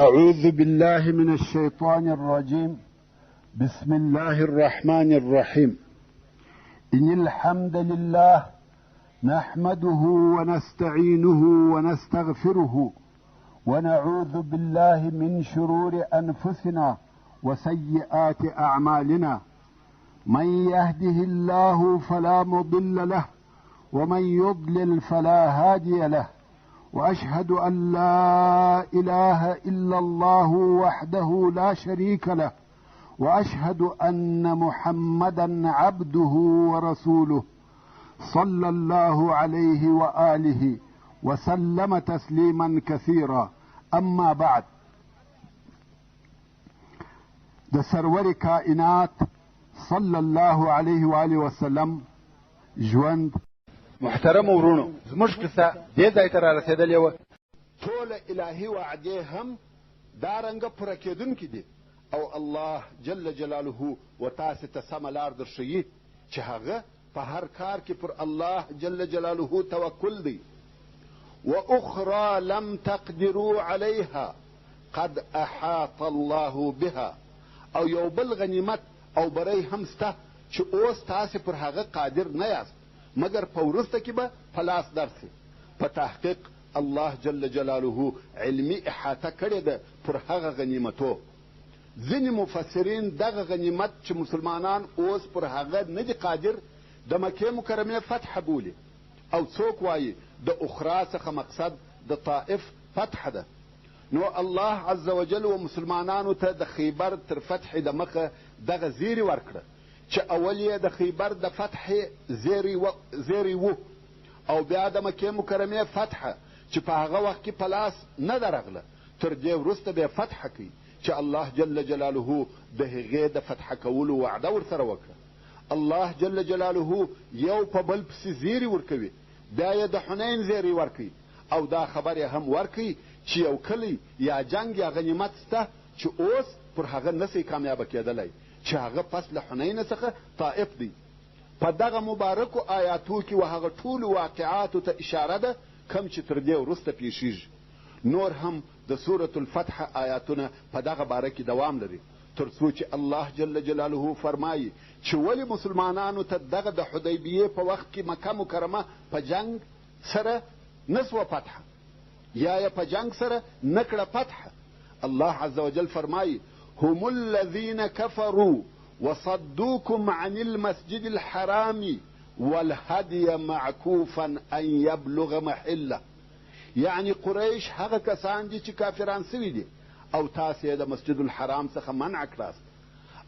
أعوذ بالله من الشيطان الرجيم. بسم الله الرحمن الرحيم. إن الحمد لله نحمده ونستعينه ونستغفره ونعوذ بالله من شرور أنفسنا وسيئات أعمالنا. من يهده الله فلا مضل له ومن يضلل فلا هادي له، وأشهد أن لا إله إلا الله وحده لا شريك له، وأشهد أن محمدا عبده ورسوله صلى الله عليه وآله وسلم تسليما كثيرا. أما بعد، د سرور کائنات صلی الله علیه و آله وسلم ژوند. محترم ورونو، زموږ قصه دې ځای ته را رسېدلې وه. ټوله الهي وعدې هم دارنګه پوره کېدونکي دي، او الله جل جلاله و تاسې ته سمه لار درښیي چې هغه په هر کار کې پر الله جل جلاله توکل دی. واخرى لم تقدروا عليها قد احاط الله بها. او یو بل غنیمت او بری هم سته چې اوس تاسې پر هغه قادر نه یاست، مګر په وروسته کې به په لاس درسي. په تحقیق الله جل جلاله علمي احاطه کړې ده پر هغه غنیمتو. ځینې مفسرین دغه غنیمت چې مسلمانان اوس پر هغه نه دي قادر د مکې مکرمې فتح بولي، او څوک وایي د اخرا څخه مقصد د طائف فتح ده. نو الله عز وجل و مسلمانانو ته د خیبر تر فتح د مخه دغه زیری ورکړه چې اول یې د خیبر د فتح زیری و، او بیا د مکې مکرمې فتح چې په هغه وخت کې په لاس نه ده رغله، تر دې وروسته به یې فتح کوي چې الله جل جلاله د هغې د فتح کولو وعده ورسره وکړه. الله جل جلاله یو په بل پسې زیری ورکوي، بیا یې د حنین زیری ورکوي، او دا خبر یې هم ورکوي چې یو کلی یا جنگ یا غنیمت سته چې اوس پر هغه نسي کامیابه کېدلی، چې هغه پس له حنین څخه طائف دی. په دغه مبارکو آیاتو کې و هغه ټولو واقعاتو ته اشاره ده کم چې تر دې وروسته پیښیږي. نور هم د سورة الفتح آیاتونه په دغه باره کې دوام لري، تر څو چې الله جل جلاله فرمایي چې ولې مسلمانانو ته دغه د حدیبیې په وخت کې مکه مکرمه په جنگ سره نسوه فتح، یا یې په جنگ سره نه کړه فتح. الله عز وجل فرمایي هم الذين كفروا وصدوكم عن المسجد الحرام والهدي معكوفا ان يبلغ محله. یعنی قریش هغه کسان دي چې کافران سوي دي، او تاسې د مسجد الحرام څخه منع کړاست،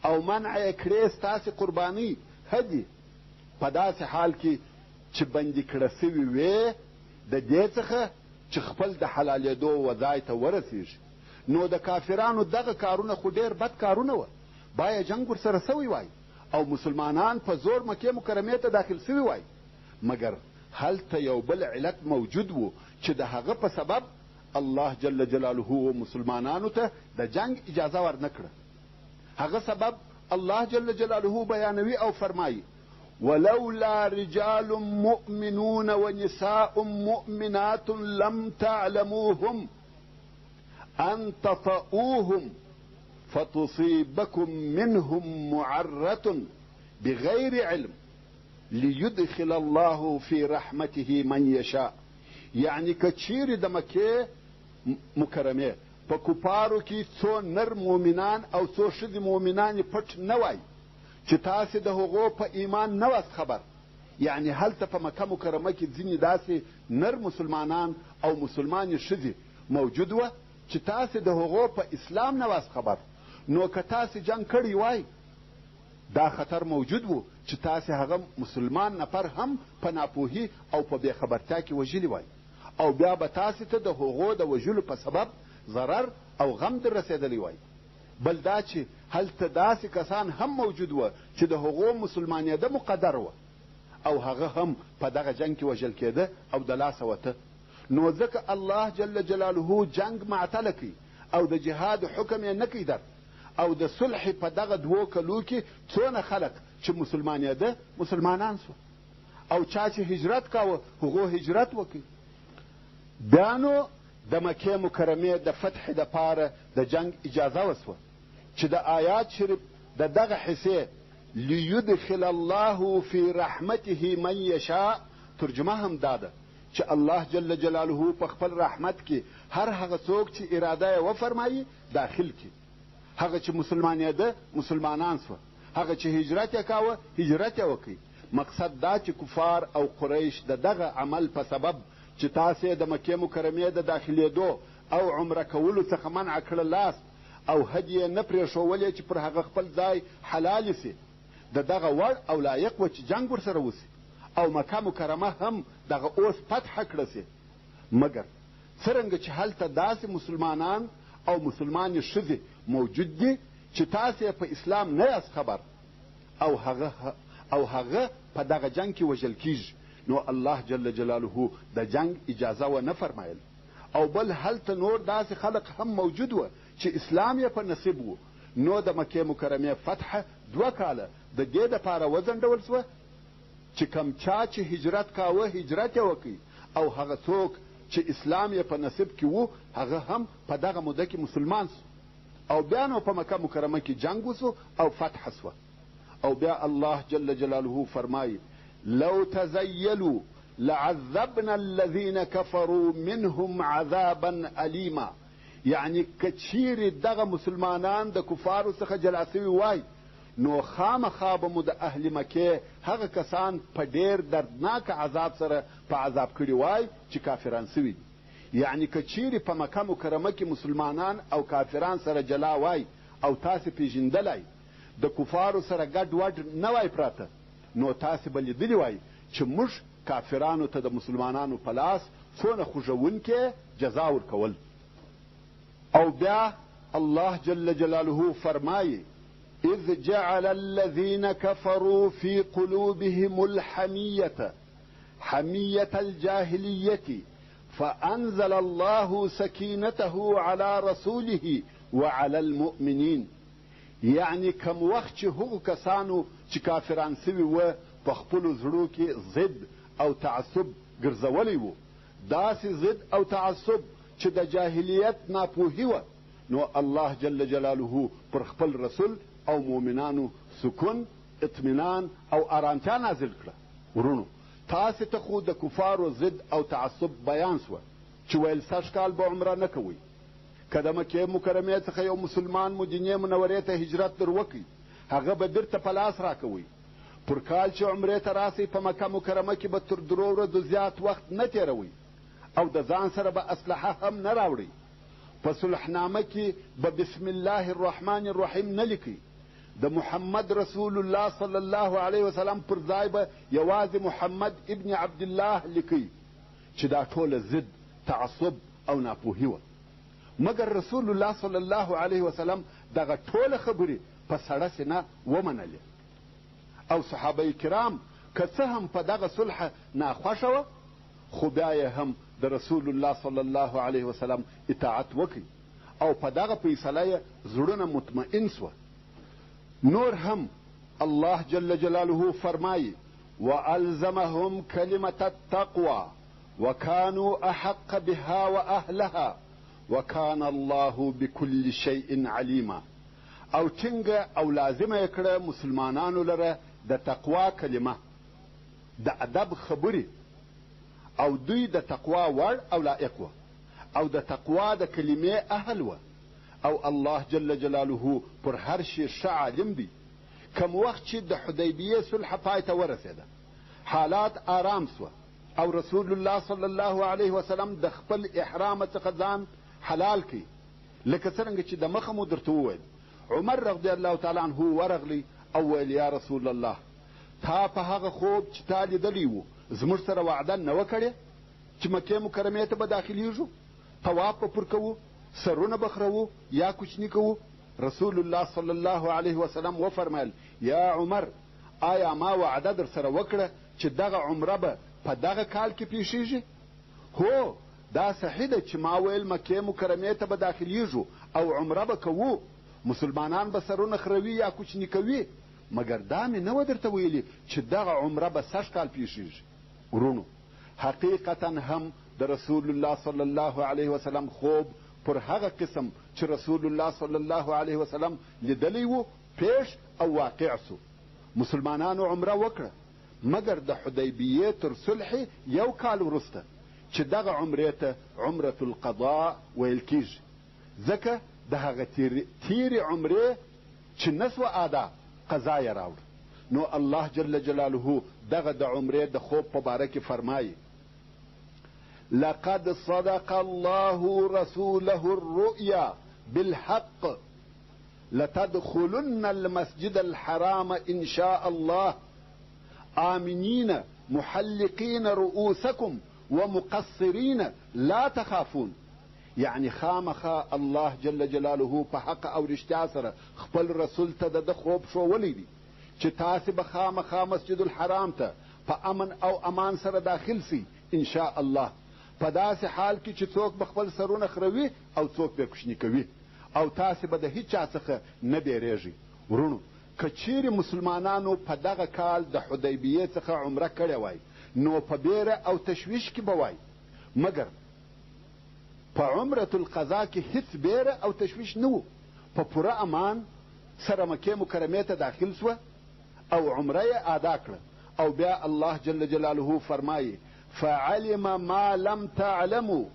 او منع یې کړې ستاسې قرباني هدي په داسې حال کې چې بندي کړه سوي وې د دې څخه چې خپل د حلالېدو وځای ته ورسېږي. نو د کافرانو دغه کارونه خو ډېر بد کارونه وه، باید جنګ ورسره سوی وای او مسلمانان په زور مکې مکرمې ته داخل سوي وای، مګر هلته یو بل علت موجود و چې د هغه په سبب الله جل جلاله و مسلمانانو ته د جنگ اجازه ورنه کړه. هغه سبب الله جل جلاله بیانوي او فرمایي ولولا رجال مؤمنون ونساء مؤمنات لم تعلموهم أن تطؤوهم فتصيبكم منهم معرة بغير علم ليدخل الله في رحمته من يشاء. یعنی که چیرې د مکې مکرمې په کفارو کې څو نر مؤمنان او څو ښځې مؤمنانې پټ نه وای چې تاسې د هغو په ایمان نه واست خبر، یعنی هلته په مکه مکرمه کې ځینې داسې نر مسلمانان او مسلمانې ښځې موجود وه چې تاسې د هغو په اسلام نه واست خبر، نو که تاسې جنګ کړی وای دا خطر موجود و چې تاسې هغه مسلمان نفر هم په ناپوهي او په بېخبرتیا کې وژلي وای، او بیا به تاسې ته د هغو د وژلو په سبب ضرر او غم در رسېدلی وای. بل دا چې هلته داسې کسان هم موجود وه چې د هغو مسلمانېده مقدر وه، او هغه هم په دغه جنګ کې وژل کېده او د لاسه وته. نو ځکه الله جل جلاله جنگ معطله کوي او د جهاد حکم یې نه کوي در، او د صلح په دغه 2 کلو کې څونه خلق چې مسلمانېده مسلمانان سو، او چا چې هجرت کاوه هغو هجرت وکړي. بیا نو د مکې مکرمې د فتح دپاره د جنگ اجازه وسوه چې د آیات شریف د دغه حصې لیدخل الله فی رحمته من یشاء ترجمه هم دا ده چې الله جل جلاله په خپل رحمت کې هر هغه څوک چې اراده یې وفرمایي داخل کړي. هغه چې مسلمانېده مسلمانان سوه، هغه چې هجرت یې کاوه هجرت یې وکړي. مقصد دا چې کفار او قریش د دغه عمل په سبب چې تاسې د مکې مکرمې د داخلېدو او عمره کولو څخه منع کړلاست او هدي یې نه پرېښولې چې پر هغه خپل ځای حلالې سي، د دغه وړ او لایق و چې جنګ ورسره وسي او مکه مکرمه هم دغه اوس فتح کړه سي. مګر څرنګه چې هلته داسې مسلمانان او مسلمانې ښځې موجود دي چې تاسې په اسلام نه یاست خبر او هغه په دغه جنگ کې وژل کیږي، نو الله جل جلاله د جنگ اجازه و نه فرمایل. او بل هلته نور داسې خلق هم موجود و چې اسلام یې په نصیب و، نو د مکې مکرمې فتح 2 کاله د دې دپاره وځنډول سوه چې کم چا چې هجرت کاوه هجرت یې وکړي او هغه څوک چې اسلام یې په نصیب کې و هغه هم په دغه موده کې مسلمان سو او بیا نو په مکه مکرمه کې جنگ وسو او فتح سوه. او بیا الله جل جلاله فرمایي لو تزیلوا لعذبنا الذین کفروا منهم عذابا الیما، یعنی که چیرې دغه مسلمانان د کفارو څخه جلا سوي وای نو خامخا به مو د اهل مکې هغه کسان په ډېر دردناک عذاب سره په عذاب کړي وای چې کافران سوي دي. یعنی که چیرې په مکه مکرمه کې مسلمانان او کافران سره جلا وای او تاسې پیژندلی د کفارو سره ګډ وډ نه وای پراته، نو تاسې به لیدلي وای چې موږ کافرانو ته د مسلمانانو په لاس څونه خوږونکې جزا ورکول. او بیا الله جل جلاله فرمایي اذ جعل الذين كفروا في قلوبهم الحمية حمية الجاهلية فأنزل الله سكينته على رسوله وعلى المؤمنين. یعنی کم وخت چې هغو کسانو چې کافران سوي وه په خپلو زړو کې ضد او تعصب ګرځولی و، داسې ضد او تعصب چې د جاهلیت ناپوهي وه، نو الله جل جلاله پر خپل رسول او مؤمنانو سکون اطمینان او آرامتیا نازل کړه. ورونو تاسې ته خو د کفارو ضد او تعصب بیان سوه چې ویل سږ کال به عمره نه کوئ، که د مکې مکرمې څخه یو مسلمان مدینې منورې ته هجرت در وکړي هغه به بیرته په لاس راکوئ. پر کال چې عمرې ته راسئ په مکه مکرمه کې به تر 3 ورځو زیات وخت نه تېروئ او د ځان سره به اسلحه هم نه راوړئ. په صلحنامه کې به بسم الله الرحمن الرحیم نه لیکئ. د محمد رسول الله صلی الله علیه وسلم پر ځای به یوازې محمد ابن عبدالله لیکئ، چې دا ټوله ضد تعصب او ناپوهي وه. مګر رسول الله صلی الله علیه وسلم دغه ټوله خبرې په سړه سینه ومنلې او صحابه کرام که څه هم په دغه صلح ناخوښه وه خو بیا یې هم د رسول الله صلی الله علیه وسلم اطاعت وکړي او په دغه فیصله یې زړونه مطمئن سوه. نور هم الله جل جلاله فرمایي والزمهم کلمة التقوى وكانوا احق بها واهلها وكان الله بكل شيء عليما. او ټینګه او لازمه یې کړه مسلمانانو لره د تقوا کلمه، د ادب خبرې، او دوی د تقوا وړ او لایق وه او د تقوا د کلمې اهل وه او الله جل جلاله پر هر شي ښه عالم دی. کم وخت چې د حدیبیې صلح پای ته ورسېده حالات آرام سوه او رسول الله صلی الله علیه وسلم د خپل احرام څخه ځان حلال کړي، لکه څرنګه چې د مخه مو درته وویل. عمر رضی الله تعالی عنه ورغلی او ویل یا رسول الله تا په هغه خوب چې تا لیدلی و زموږ سره وعده نه وه کړې چې مکې مکرمې ته به داخلیږو، طواف به پر کوو، سرونه به خرو یا کوچني کوو؟ رسول الله صلی الله علیه وسلم وفرمایل یا عمر آیا ما وعده در سره وکړه چې دغه عمره به په دغه کال کې پیښیږي؟ هو دا صحیح ده چې ما ویل مکې مکرمې ته به داخلیږو او عمره به کوو، مسلمانان به سرونه خروي یا کوچني کوي، مګر دا مې نه و درته ویلي چې دغه عمره به سږ کال پیښیږي. ورونو حقیقتا هم د رسول الله صلی الله علیه وسلم خوب پر هغه قسم چې رسول الله صلی الله علیه وسلم لیدلی و پیش او واقع سو. مسلمانانو عمره وکړه مګر د حدیبیې تر صلح یو کال وروسته چې دغه عمرې ته عمرة القضاء ویل کیږي، ځکه د هغه تیرې عمرې چې نسوه ادا قضا یې راوړه. نو الله جل جلاله دغه د عمرې د خوب په باره کې فرمایي: لقد صدق الله رسوله الرؤيا بالحق لتدخلن المسجد الحرام إن شاء الله آمنين محلقين رؤوسكم ومقصرين لا تخافون. یعنی خامخا الله جل جلاله په حق او رښتیا سره خپل رسول ته د خوب ښوولی دی چې تاسې به خامخا مسجد الحرام ته په امن او امان سره داخل سي ان شاء الله، په داسې حال کې چې څوک به خپل سرونه خروي او څوک به کوشني کوي او تاسې به د هیڅ چا څخه نه بیریږئ. ورونو که چیرې مسلمانانو په دغه کال د حدیبیې څخه عمره کړې وای نو په بیره او تشویش کې به وای، مګر په عمرة القضا کې هیڅ بیره او تشویش نه و. په پوره امان سره مکې مکرمې ته داخل سوه او عمره یې ادا کړه. او بیا الله جل جلاله فرمایي: فعلم ما لم تعلموا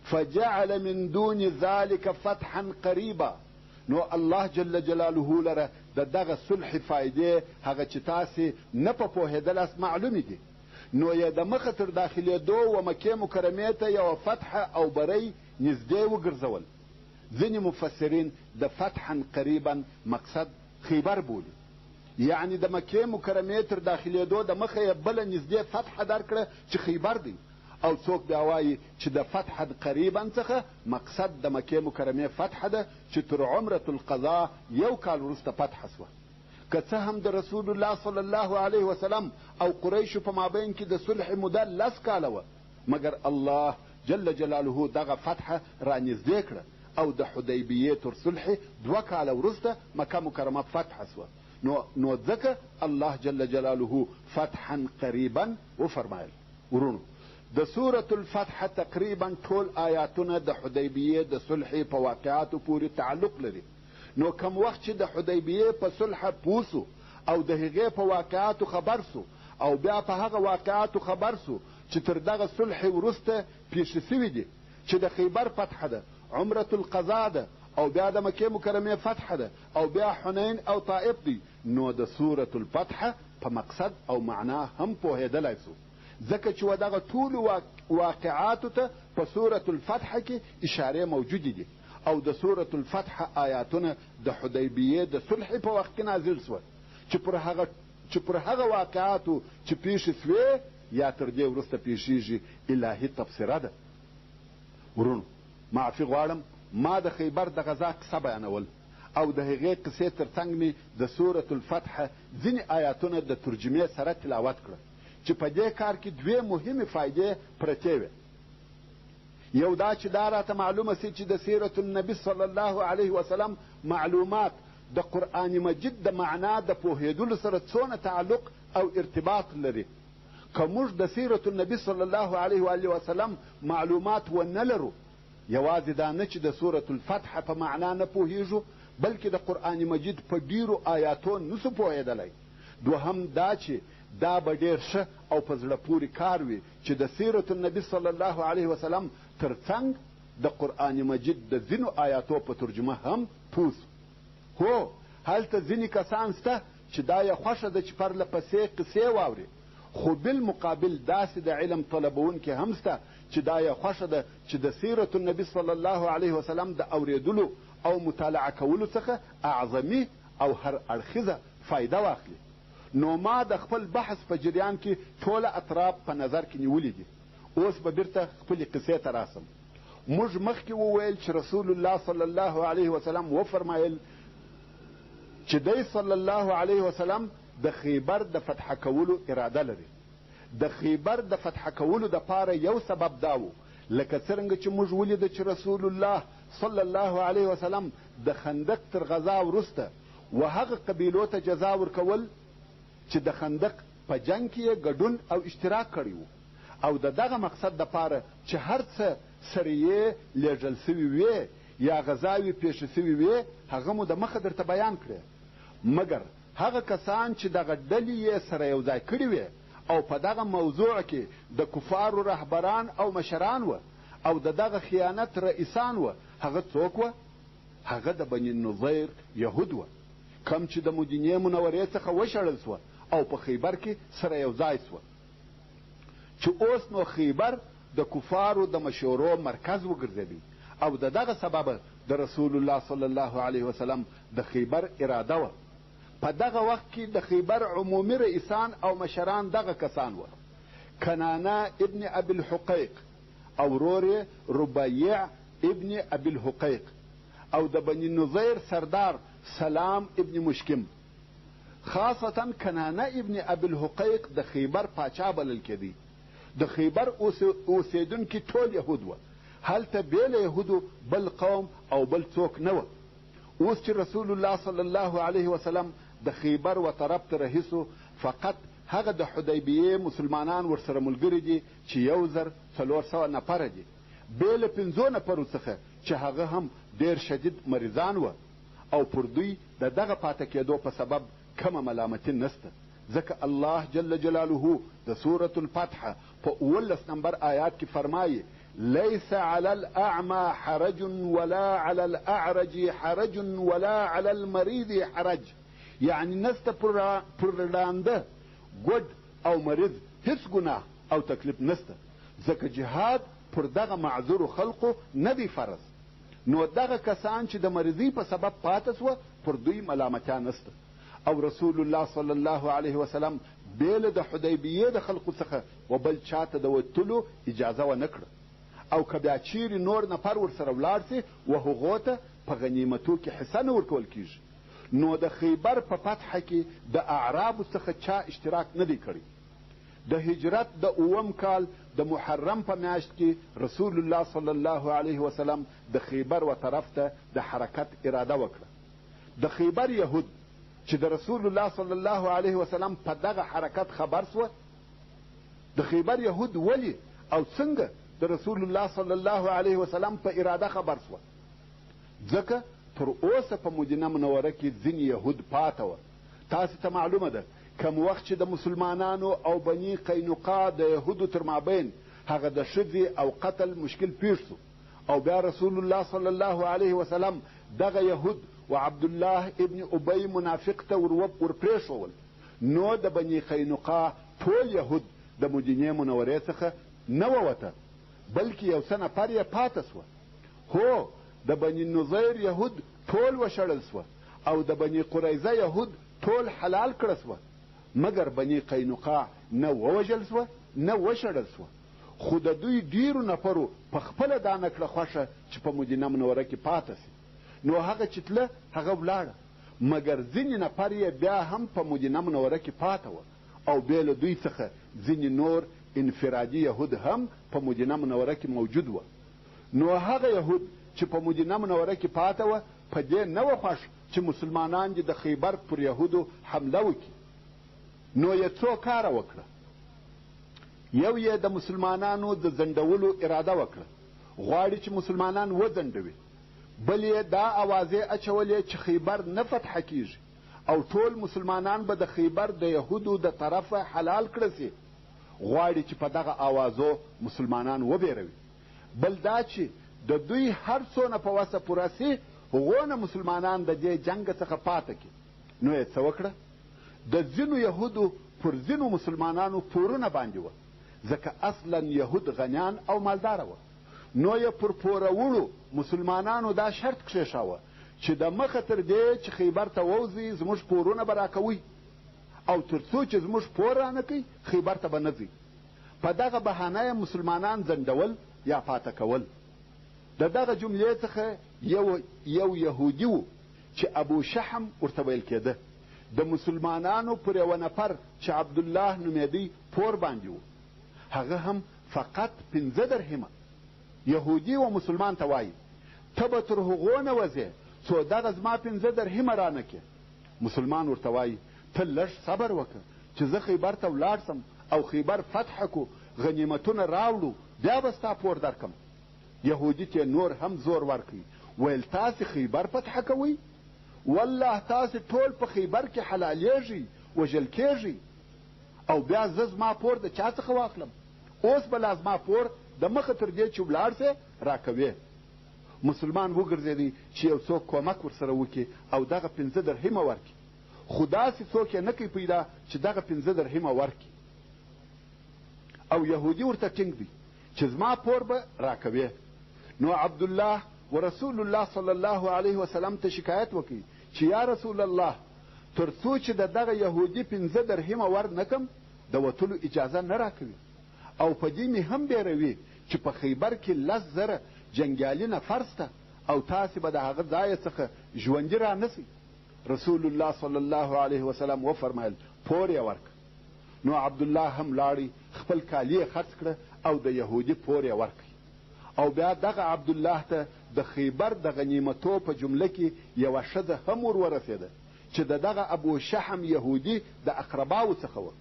فجعل من دون ذلك فتحا قریبا. نو الله جل جلاله لره د دغه صلح فایدې هغه چې تاسې نه په پوهېدلاست معلومې دي، نو یې د مخه تر داخلېدو و مکې مکرمې ته یوه فتحه او بری نږدې وګرځول. ځینې مفسرین د فتحا قریبا مقصد خیبر بولي، یعنی د مکې مکرمې تر داخلېدو د مخه یې بله نږدې فتحه درکړه چې خیبر دی، او څوک بیا وایي چې د فتحا قریبا څخه مقصد د مکې مکرمې فتحه ده چې تر عمرة القضا یو کال وروسته فتحه سوه. که څه هم د رسول الله صلی الله علیه وسلم او قریشو په مابین کې د صلح موده 10 کاله وه، مګر الله جل جلاله دغه فتحه رانږدې کړه او د حدیبیې تر صلح 2 کاله وروسته مکه مکرمه فتحه سوه. نو ځکه الله جل جلاله فتحا قریبا وفرمایل. ورونو د سورة الفتح تقریبا ټول آیاتونه د حدیبیې د صلح په واقعاتو پورې تعلق لري. نو کم وخت چې د حدیبیې په صلح پوه سو او د هغې په واقعاتو خبر سو او بیا په هغه واقعاتو خبر سو چې تر دغه صلح وروسته پیښې سوي دي چې د خیبر فتحه ده، عمرة القضا ده، او بیا د مکې مکرمې فتحه ده، او بیا حنین او طائف دی، نو د سورة الفتح په مقصد او معنا هم پوهېدلی سو، ځکه چې و دغه ټولو واقعاتو ته په سورة الفتح کې اشارې موجودې دي او د سورة الفتح آیاتونه د حدیبیې د صلح په وخت کې نازل سوه چې پر هغه واقعاتو چې پیښې سوې یا تر دې وروسته پیښیږي الهي تبصره ده. ورونو معافي غواړم ما د خیبر د غزا قصه بیانول او د هغې قصې تر څنګ مې د سورة الفتح ځینې آیاتونه د ترجمې سره تلاوت کړه چې په دې کار کې 2 مهمې فایدې پرتې وې. یو دا چې دا راته معلومه سي چې د سیرة النبي صلی الله علیه وسلم معلومات د قرآن مجید د معنا د پوهېدلو سره څونه تعلق او ارتباط لري. که موږ د سیرة النبي صلی الله علیه وآله وسلم معلومات ونه لرو، یوازې دا نه چې د سورة الفتح په معنا نه پوهېږو بلکې د قرآن مجید په ډیرو آیاتو نسو پوهېدلی. دوهم دا چې دا به ډېر ښه او په زړه پورې کار وي چې د سیرة النبي صلی الله علیه وسلم تر څنګ د قرآن مجید د ځینو آیاتو په ترجمه هم پوه سو. هو هلته ځینې کسان سته چې دا یې خوښه ده چې پرله پسې قصې واوري، خو بالمقابل داسې د علم طلبونکي هم سته چې دا یې خوښه ده چې د سیرة النبي صلی الله علیه وسلم د اورېدلو او مطالعه کولو څخه اعظمي او هر اړخیزه فایده واخلي. نو ما د خپل بحث په جریان کې ټوله اطراف په نظر کې نیولي دي. اوس به بیرته خپلې قصې ته راسم. موږ مخکې وویل چې رسول الله صلی الله علیه وسلم وفرمایل چې دی صلی الله علیه وسلم د خیبر د فتح کولو اراده لري. د خیبر د فتح کولو دپاره یو سبب دا و لکه څرنګه چې موږ ولیده چې رسول الله صلی الله علیه وسلم د خندق تر غزا وروسته و هغه قبیلو ته جزا ورکول چې د خندق په جنګ کې یې ګډون او اشتراک کړی و، او د دغه مقصد دپاره چې هر څه سریې لیږل سوي وې یا غذاوې پیښې سوي وې هغه مو د مخه درته بیان کړې، مګر هغه کسان چې دغه ډلې یې سره یو ځای کړي وې او په دغه موضوع کې د کفارو رهبران او مشران وه او د دغه خیانت رئیسان وه، هغه څوک وه؟ هغه د بني نظیر یهود وه، کم چې د مدینې منورې څخه وشړل سوه او په خیبر کې سره یو ځای سوه، چې اوس نو خیبر د کفارو د مشورو مرکز وګرځېدی او د دغه سببه د رسول الله صلی الله علیه وسلم د خیبر اراده وه. په دغه وخت کې د خیبر عمومي رئیسان او مشران دغه کسان وه: کنانه ابن ابي الحقیق او ورور یې ربیع ابن ابي الحقیق او د بني نظیر سردار سلام ابن مشکم. خاصتا کنانه ابن ابي الحقیق د خیبر پاچا بلل کېدی. د خیبر اوسیدونکي ټول یهود وه، هلته بې له یهودو بل قوم او بل څوک نه وه. اوس چې رسول الله صلی الله علیه وسلم د خیبر و طرف ته رهیسو، فقط هغه د حدیبیې مسلمانان ورسره ملګري دي چې 1400 نفره دي، بې له 5 نفرو څخه چې هغه هم ډېر شدید مریضان وه او پر دوی د دغه پاته کېدو په سبب کمه ملامتي نسته، ځکه الله جل جلاله د سورة الفتح په 19 نمبر آیات کې فرمایي: ليس على الأعمى حرج ولا على الأعرج حرج ولا على المريض حرج. یعنی نسته پر ړانده ګوډ او مریض هیڅ ګناه او تکلیف نسته، ځکه جهاد پر دغه معذورو خلقو نه دی فرض. نو دغه کسان چې د مریضۍ په سبب پاته سوه پر دوی ملامتیا نسته. او رسول الله صلی الله علیه وسلم بې له د حدیبیې د خلقو څخه و بل چاته د وتلو اجازه ونه کړه، او که بیا چیرې نور نفر ورسره ولاړ سي و هغو ته په غنیمتو کې حصه نه ورکول کیږي. نو د خیبر په فتحه کې د اعرابو څخه چا اشتراک نه دی کړی. د هجرت د اوم کال د محرم په میاشت کې رسول الله صلی الله علیه وسلم د خیبر و طرف ته د حرکت اراده وکړه. د خیبر یهود چې د رسول الله صلی الله علیه وسلم په دغه حرکت خبر سوه، د خیبر یهود ولې او څنګه د رسول الله صلی الله علیه وسلم په اراده خبر سوه؟ ځکه تر اوسه په مدینه منوره کې ځینې یهود پاته وه. تاسو ته معلومه ده کم وخت چې د مسلمانانو او بني قینقاع د یهودو تر مابین هغه د ښځې او قتل مشکل پیښ سو، او بیا رسول الله صلی الله علیه وسلم دغه یهود و عبدالله ابن ابی منافق ته ورپرېښول، نو د بني قینقاع ټول یهود د مدینې منورې څخه نه ووته، بلکې یو څه نفر یې پاته سوه. هو د بني نظیر یهود ټول وشړل سوه او د بني قریظه یهود ټول حلال کړه سوه، مګر بني قینقاع نه ووژل سوه نه وشړل سوه. خو د دوی ډیرو نفرو په خپله دا نکړه خوښه چې په مدینه منوره کې پاته سي، نو هغه چې تله هغه ولاړه، مګر ځینې نفر یې بیا هم په مدینه منوره کې پاته وه، او بې له دوی څخه ځینې نور انفرادي یهود هم په مدینه منوره کې موجود وه. نو هغه یهود چې په مدینه منوره کې پاته وه په دې نه وه خوښ چې مسلمانان دې د خیبر پر یهودو حمله وکړي. نو یې څو کاره وکړه. یو یې د مسلمانانو د ځنډولو اراده وکړه، غواړي چې مسلمانان وځنډوي. بل یې دا اوازې اچولې چې خیبر نه فتح کیږي او ټول مسلمانان به د خیبر د یهودو د طرفه حلال کړه سي، غواړي چې په دغه اوازو مسلمانان وبېروي. بل دا چې د دوی هر څونه په وسه پوره سي هغونه مسلمانان د دې جنګ څخه پاته کړي. نو یې څه وکړه؟ د ځینو یهودو پر ځینو مسلمانانو پورونه باندې وه، ځکه اصلا یهود غنیان او مالداره وه. نو یې پر پورهوړو مسلمانانو دا شرط کښېښاوه چې د مخه تر دې چې خیبر ته ووځئ زموږ پورونه به راکوئ، او تر څو چې زموږ پور رانه کوي خیبر ته به نه ځئ. په دغه بهانه یې مسلمانان ځنډول یا پاته کول. د دغه جملې څخه یو یهودي و چې ابو شحم ورته ویل کېده، د مسلمانانو پر یوه نفر چې عبدالله نومېدی پور باندې و، هغه هم فقط 15 درهمه. یهودي و مسلمان ته وایي ته به تر هغو نه وځې څو دغه زما 15 درهمه رانه کې. مسلمان ورته وایي ته لږ صبر وکړه چې زه خیبر ته ولاړ سم او خیبر فتح کو، غنیمتونه راوړو بیا به ستا پور درکم. یهودي ته نور هم زور ورکړي، ویل تاسې خیبر فتح کوئ؟ والله تاسې ټول په خیبر کې حلالیږئ، وژل کېږئ، او بیا زه زما پور د چا څخه واخلم؟ اوس به لا زما پور د مخه تر دې چې ولاړ سې راکوې. مسلمان وګرځېدی چې یو څوک کومک ورسره وکړي او دغه 15 درهمه ورکړي، خو داسې څوک یې نه کوي پیدا چې دغه 15 درهمه ورکړي، او یهودي ورته ټینګ دی چې زما پور به راکوې. نو عبدالله ورسول الله صلی الله علیه وسلم ته شکایت وکړي چې یا رسول الله، تر څو چې د دغه یهودي 15 درهمه ور نکم د وتلو اجازه نه راکوي، او په دې مې هم بیروي چې په خیبر کې 10,000 جنګیالي نفر سته او تاسې به د هغه ځای څخه ژوندي را نسئ. رسول الله صلی الله علیه وسلم وفرمایل پور یې ورکړه. نو عبدالله هم لاړی، خپل کالی یې خرڅ کړه او د یهودي پور یې ورکړي. او بیا دغه عبدالله ته د خیبر د غنیمتو په جمله کې یوه ښځه هم ورسېده چې د دغه ابو شحم یهودي د اقرباو څخه وه.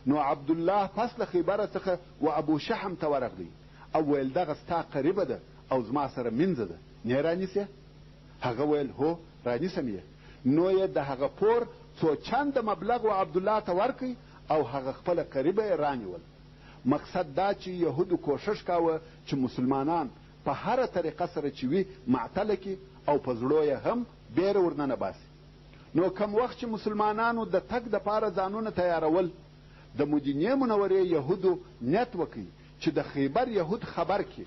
نو عبدالله پس له خیبره څخه و ابو شحم ته ورغلی او ویل دغه ستا قریبه ده او زما سره مینځه ده، نه یې رانیسې؟ هغه ویل هو رانیسم یې. نو یې د هغه پور څو چنده مبلغ و عبدالله ته ورکړي او هغه خپله قریبه یې رانیول. مقصد دا چې یهودو کوښښ کاوه چې مسلمانان په هره طریقه سره چې وي معطله کړي او په زړو یې هم بیره ورننه باسي. نو کم وخت چې مسلمانانو د تګ دپاره ځانونه تیارول، د مدینې منورې یهودو نیت وکړي چې د خیبر یهود خبر کړي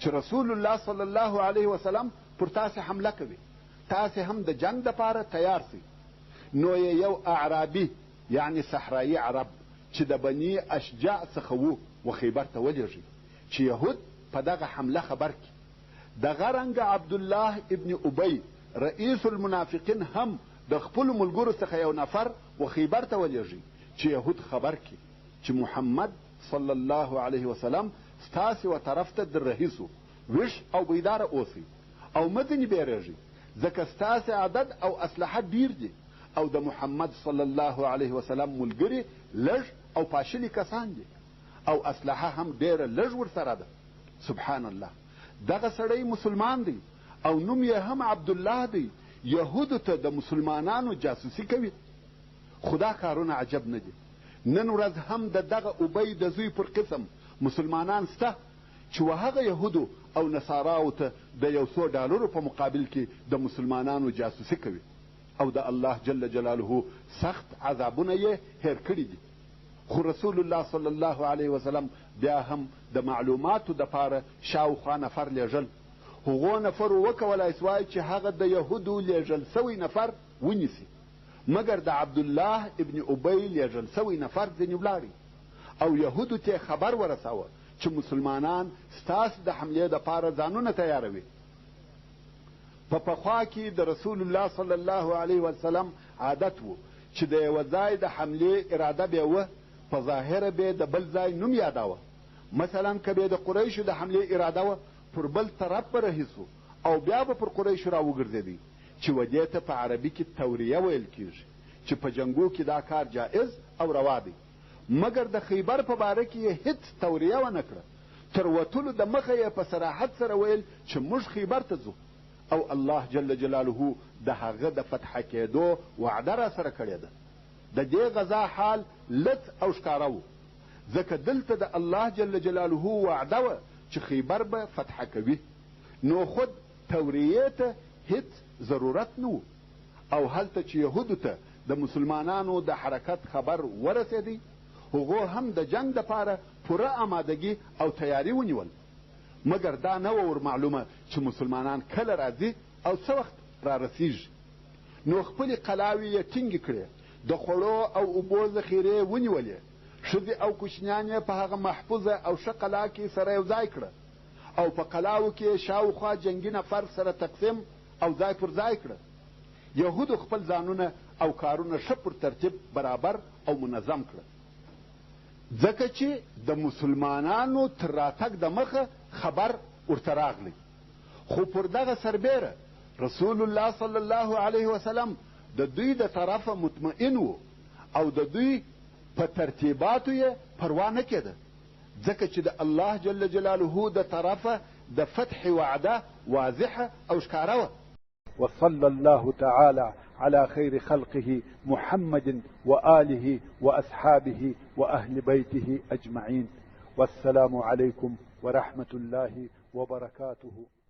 چې رسول الله صلی الله علیه وسلم پر تاسې حمله کوي، تاسې هم د جنگ دپاره تیار سئ. نو یو اعرابي یعنی صحرایي عرب چې د بني اشجع څخه و خیبر ته ولېږي چې یهود په دغه حمله خبر کړي. دغه رنګه عبدالله ابن ابی رئیس المنافقین هم د خپلو ملګرو څخه یو نفر و خیبر ته ولېږي چې یهود خبر کړي چې محمد صلی الله علیه وسلم ستاسې و طرف ته در رهیسو، ویښ او بیداره اوسئ او مه ځینې بیریږئ، ځکه ستاسې عدد او اسلحه ډیر دي او د محمد صلی الله علیه وسلم ملګري لږ او پاشلي کسان دي او اسلحه هم ډیره لږ ورسره ده. سبحان الله، دغه سړی مسلمان دی او نوم یې هم عبدالله دی، یهودو ته د مسلمانانو جاسوسي کوي. خدا کارونه عجب نه دي. نن ورځ هم د دغه ابی د زوی پر قسم مسلمانان سته چې وهغه یهودو او نصاراو ته د یو څو ډالرو په مقابل کې د مسلمانانو جاسوسي کوي او د الله جل جلاله سخت عذابونه یې هیر کړي دي. خو رسول الله صلی الله علیه وسلم بیا هم د معلوماتو دپاره شاوخوا نفر لیږل. هغو نفرو وکولای سوای چې هغه د یهودو لیږل سوی نفر ونیسي، مګر د عبدالله ابن ابی لیږل سوی نفر ځینې ولاړي او یهودو ته خبر ورساوه چې مسلمانان ستاسې د حملې دپاره ځانونه تیاروي. په پخوا کې د رسول الله صلی الله علیه وسلم عادت و چې د یوه ځای د حملې اراده به وه په ظاهره به د بل ځای نوم یاداوه. مثلا که به د قریشو د حملې اراده وه پر بل طرف به رهیسو او بیا به پر قریشو را وګرځېدی چې ودې ته په عربي کې توریه ویل کېږي چې په جنګو کې دا کار جائز او روا دی. مګر د خیبر په باره کې یې هېڅ توریه ونه کړه، تر وتلو د مخه یې په صراحت سره ویل چې موږ خیبر ته ځو او الله جل جلاله د هغه د فتح کېدو وعده را سره کړې ده. د دې غذا حال لڅ او ښکاره و، ځکه دلته د الله جل جلاله وعده وه چې خیبر به فتح کوي. نو خود توریې ته هیڅ ضرورت نه و او هلته چې یهودو ته د مسلمانانو د حرکت خبر ورسېدی، هغو هم د جنگ دپاره پوره آمادګي او تیاری ونیول. مګر دا نه وه ور معلومه چې مسلمانان کله راځي او څه وخت را رسیږي. نو خپلې قلاوې یې ټینګې کړې، د خوړو او اوبو ذخیرې یې ونیولې، ښځې او کوچنیان یې په هغه محفوظه او ښه قلا کې سره یو ځای کړه او په قلاو کې شاوخوا جنګي نفر سره تقسیم او ځای پر ځای کړه. یهودو خپل ځانونه او کارونه ښه پر ترتیب برابر او منظم کړه، ځکه چې د مسلمانانو تر راتګ د مخه خبر ورته راغلی. خو پر دغه سربیره رسول الله صلی الله علیه وسلم د دوی د طرفه مطمئن و او د دوی په ترتیباتو یې پروا نه کېده. ځکه چې د الله جل جلاله د طرفه د فتح وعده واضحه او ښکاره وه. وصلى الله تعالى على خير خلقه محمد وآله وأصحابه وأهل بيته أجمعين. والسلام عليكم ورحمة الله وبركاته.